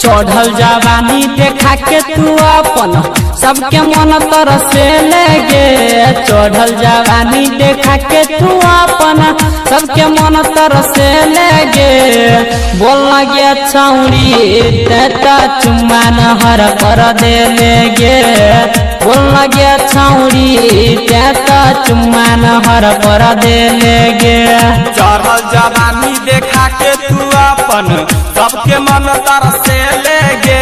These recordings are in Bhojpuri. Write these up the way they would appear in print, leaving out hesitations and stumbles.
चढ़ल जवानी देखा के तू अपन सबके मन तरसे लगे। चढ़ल जवानी देखा के तू अपन सबके मन तरसे लगे। बोल लगे छौड़ी तेता चुम्मा नहर कर दे लेगे। बोल लगे छौड़ी तेता चुम्मा नहर कर दे लेगे। चढ़ल जवानी देखा के तू अपन सबके मन तरसे लेगे।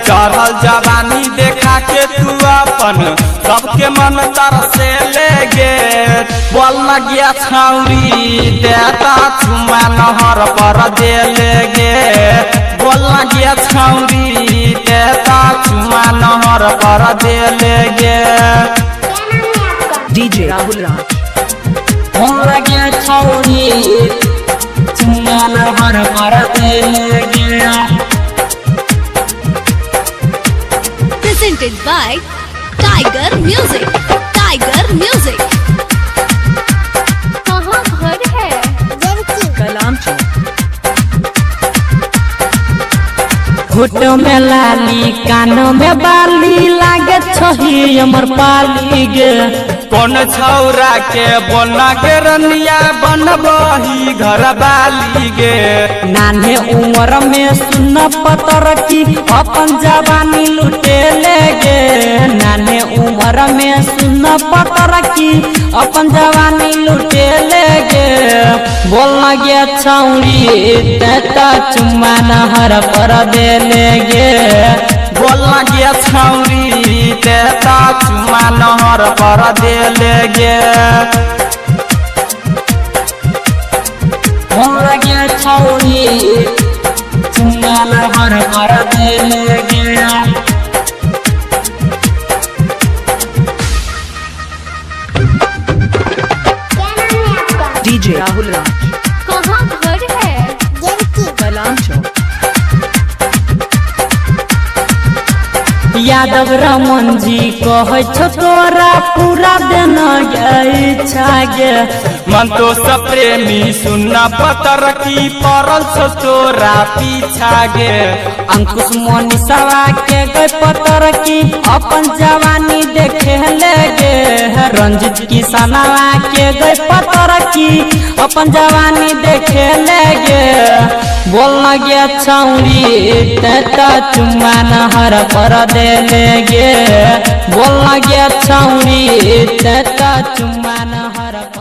चढ़ल जवानी देखा के तू अपन सबके मन तरसे लेगे। बोल लगिया छौरी देता चुम्मा नहर पर दे लेगे। बोल लगिया छौरी देता चुम्मा नहर पर दे लेगे। डीजे राहुल राज। बोल लगिया छौरी चुम्मा नहर पर दे लेगे। Presented by Tiger Music. Tiger Music. कहाँ घर है? कलाम चौक। होठों में लाली कानों में बाली लागे छही अमर पाली गे। कौन छौरा के बोना के रनिया बनबही घर बाली गे। नान्हे उम्र में सुन पतर की अपन जवानी लुटे लेगे। नान्हे उम्र में सुन पतर की अपन जवानी लुटे लेगे। बोल लगे छौड़ी तेता चुम्मा नहर पर दे लेगे। बोल लगे छौरी तेता चुम्मा नहर पर दे लेगे। बोल लगे छौड़ी चुम्मा नहर पर दे लेगे। डीजे राहुल राज। कहाँ घर है? कलाम चौक। यादव रमन जी कहे छो तोरा पूरा दिन इच्छा गे। मन तो सब प्रेमी सुनना पतर की परल छो तोरा पीछा गे। अंकुश मोनिसवा के गए पतर की अपन जवानी देखे लेगे। रंजित किसनवा के गए पतर की अपन जवानी देखे लेगे। बोल लगे छौड़ी तेता चुम्मा नहर पर दे लेगे। बोल लगे छौड़ी तेता चुम्मा नहर पर